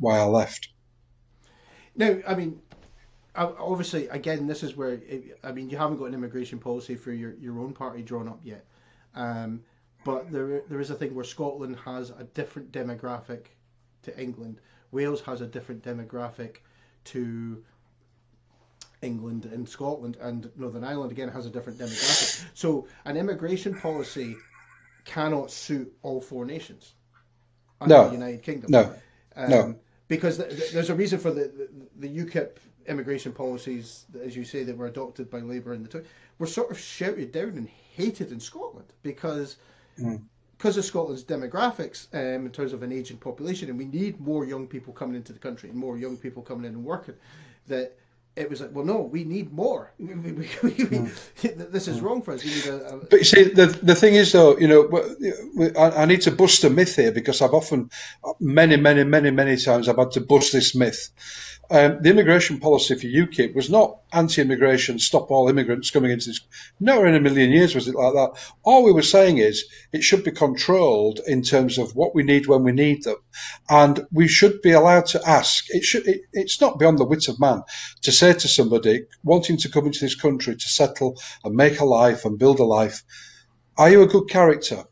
I left. Now, I mean, obviously, again, this is where you haven't got an immigration policy for your own party drawn up yet, but there is a thing where Scotland has a different demographic to England. Wales has a different demographic to England and Scotland, and Northern Ireland again has a different demographic. So an immigration policy cannot suit all four nations under the United Kingdom. No. Because there's a reason for the UKIP immigration policies, as you say, that were adopted by Labour and the Tories, were sort of shouted down and hated in Scotland because of Scotland's demographics, in terms of an ageing population, and we need more young people coming into the country and more young people coming in and working, that it was like, well, no, we need more. This is wrong for us. We need But you see, the thing is, though, I need to bust a myth here, because I've often, many times, I've had to bust this myth. The immigration policy for UKIP was not anti-immigration, stop all immigrants coming into this. Never in a million years was it like that. All we were saying is it should be controlled in terms of what we need when we need them, and we should be allowed to ask. It's not beyond the wit of man to say to somebody wanting to come into this country to settle and make a life and build a life, are you a good character?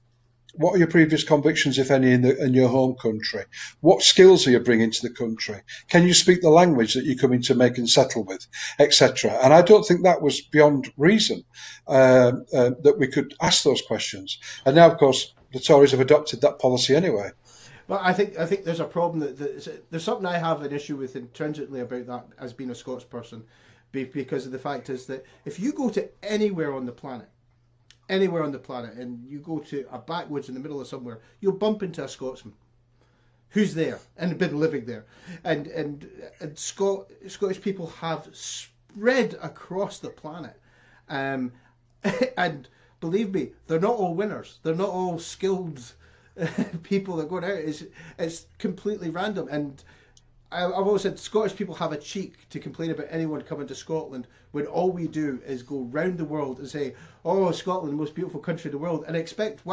What are your previous convictions, if any, in your home country? What skills are you bringing to the country? Can you speak the language that you're coming to make and settle with, etc.? And I don't think that was beyond reason, that we could ask those questions. And now, of course, the Tories have adopted that policy anyway. Well, I think there's a problem there's something I have an issue with intrinsically about that as being a Scots person, because of the fact is that if you go to anywhere on the planet, and you go to a backwoods in the middle of somewhere, you'll bump into a Scotsman who's there and been living there, and Scottish people have spread across the planet, and believe me, they're not all winners. They're not all skilled people that go out. It's completely random, and I've always said Scottish people have a cheek to complain about anyone coming to Scotland when all we do is go round the world and say, "Oh, Scotland, the most beautiful country in the world," and expect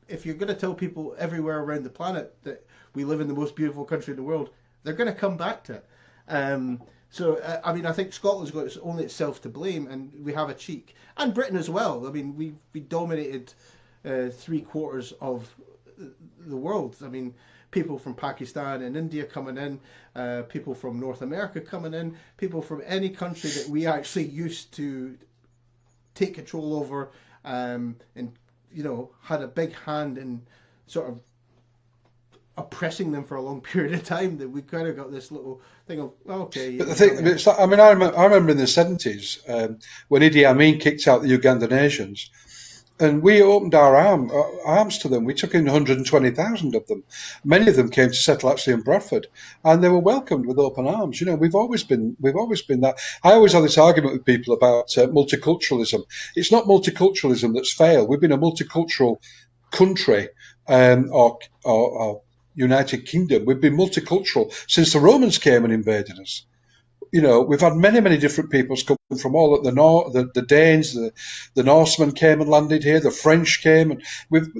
if you're going to tell people everywhere around the planet that we live in the most beautiful country in the world, they're going to come back to it. I think Scotland's got only itself to blame, and we have a cheek, and Britain as well. I mean, we dominated 3/4 of the world. I mean, people from Pakistan and India coming in, people from North America coming in, people from any country that we actually used to take control over, and had a big hand in sort of oppressing them for a long period of time, that we kind of got this little thing of, okay. But the thing, it's like, I mean, I remember in the 70s when Idi Amin kicked out the Ugandan nations, and we opened our arms to them. We took in 120,000 of them. Many of them came to settle actually in Bradford, and they were welcomed with open arms. We've always been that. I always have this argument with people about multiculturalism. It's not multiculturalism that's failed. We've been a multicultural country, or United Kingdom. We've been multicultural since the Romans came and invaded us. We've had many, many different peoples come from all at the north. The Danes, the Norsemen came and landed here. The French came, and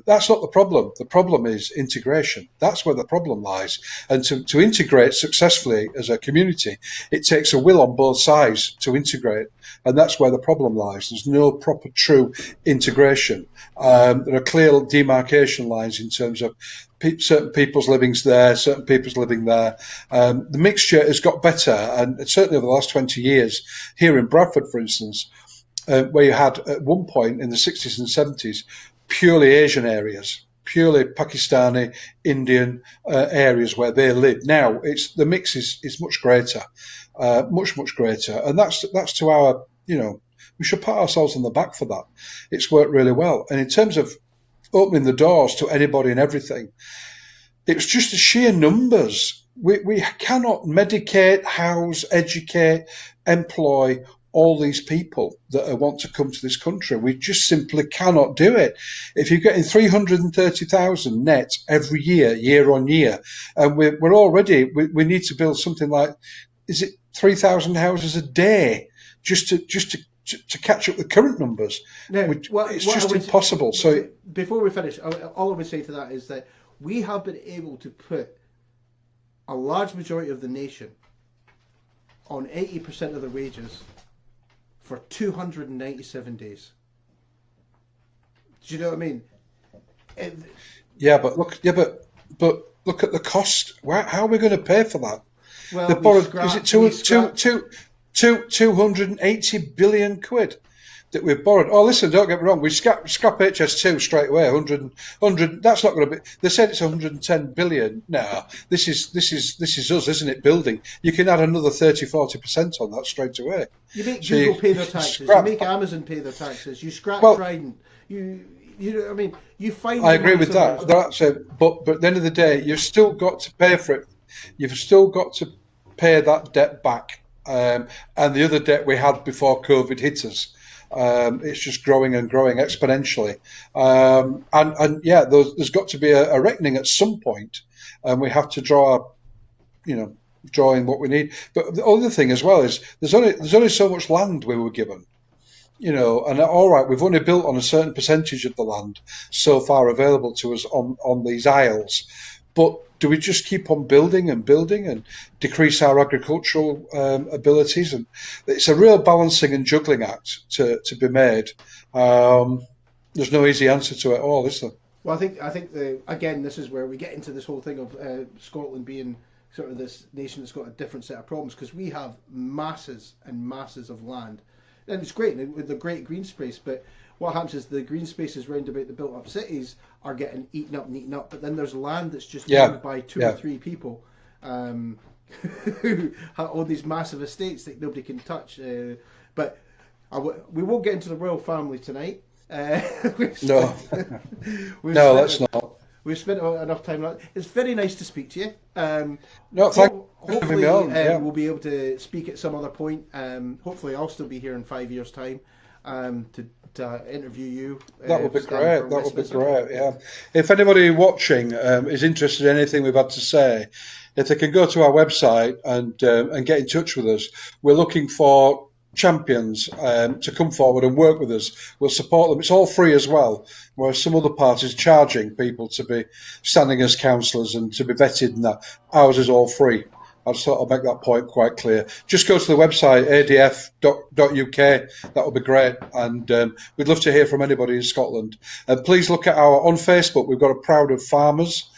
that's not the problem. The problem is integration. That's where the problem lies. And to integrate successfully as a community, it takes a will on both sides to integrate, and that's where the problem lies. There's no proper, true integration. There are clear demarcation lines in terms of certain people's livings there, certain people's living there. The mixture has got better, and certainly over the last 20 years, here in Bradford, for instance, where you had at one point in the 60s and 70s, purely Asian areas, purely Pakistani, Indian areas where they live. Now the mix is much greater, much greater, and that's to our, we should pat ourselves on the back for that. It's worked really well, and in terms of opening the doors to anybody and everything, it's just the sheer numbers. We cannot medicate, house, educate, employ all these people that want to come to this country. We just simply cannot do it. If you're getting 330,000 net every year on year, and we're already, we need to build something like, is it 3,000 houses a day just to catch up with current numbers? Now, it's just impossible. So before we finish, all I would say to that is that we have been able to put a large majority of the nation on 80% of the wages for 297 days. Do you know what I mean? But look at the cost. How are we going to pay for that? Well, they borrowed, is it 280 billion quid that we've borrowed? Oh, listen, don't get me wrong. We scrap HS2 straight away. 100. That's not going to be. They said it's 110 billion. No, this is us, isn't it? Building. You can add another 30-40% on that straight away. You make Google pay their taxes. You make Amazon pay their taxes. You scrap Trident. You know, I mean, you find. I agree with that. That's it. But at the end of the day, you've still got to pay for it. You've still got to pay that debt back, and the other debt we had before COVID hit us. It's just growing and growing exponentially, and there's got to be a reckoning at some point, and we have to draw in what we need. But the other thing as well is there's only so much land we were given, and all right, we've only built on a certain percentage of the land so far available to us on these isles, but do we just keep on building and decrease our agricultural abilities? And it's a real balancing and juggling act to be made. There's no easy answer to it all, is there? Well, I think again, this is where we get into this whole thing of Scotland being sort of this nation that's got a different set of problems, because we have masses and masses of land, and it's great with the great green space, but what happens is the green spaces round about the built-up cities are getting eaten up, but then there's land that's just owned by two or three people who own these massive estates that nobody can touch. But we won't get into the royal family tonight. No, let's not. We've spent enough time on it. It's very nice to speak to you. Hopefully, we'll be able to speak at some other point. Hopefully, I'll still be here in 5 years' time to interview you. That would be great. That would be great. Yeah. If anybody watching is interested in anything we've had to say, if they can go to our website and get in touch with us, we're looking for champions to come forward and work with us. We'll support them. It's all free as well, whereas some other parties charging people to be standing as councillors and to be vetted and that. Ours is all free. I just thought I'd make that point quite clear. Just go to the website, adf.uk. That would be great. And we'd love to hear from anybody in Scotland. And please look at on Facebook, we've got a Proud of Farmers,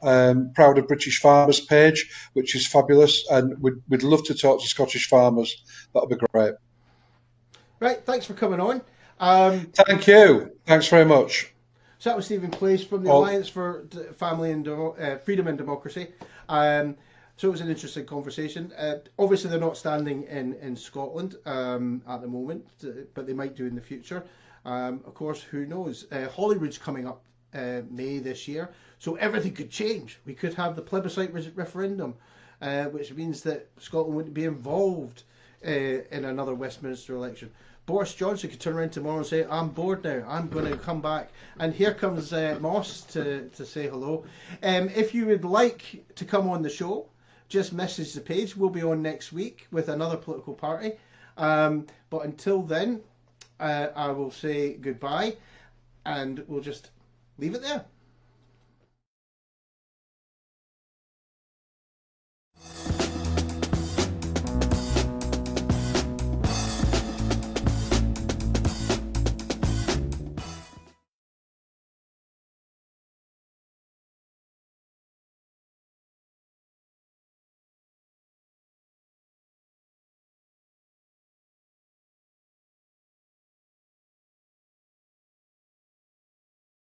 Proud of British Farmers page, which is fabulous. And we'd love to talk to Scottish farmers. That would be great. Right, thanks for coming on. Thank you. Thanks very much. So that was Stephen Place from the All, Alliance for Family and Freedom and Democracy. So it was an interesting conversation. Obviously, they're not standing in Scotland at the moment, but they might do in the future. Of course, who knows? Holyrood's coming up May this year, so everything could change. We could have the plebiscite referendum, which means that Scotland wouldn't be involved in another Westminster election. Boris Johnson could turn around tomorrow and say, I'm bored now, I'm going to come back. And here comes Moss to say hello. If you would like to come on the show, just message the page. We'll be on next week with another political party. But until then, I will say goodbye and we'll just leave it there.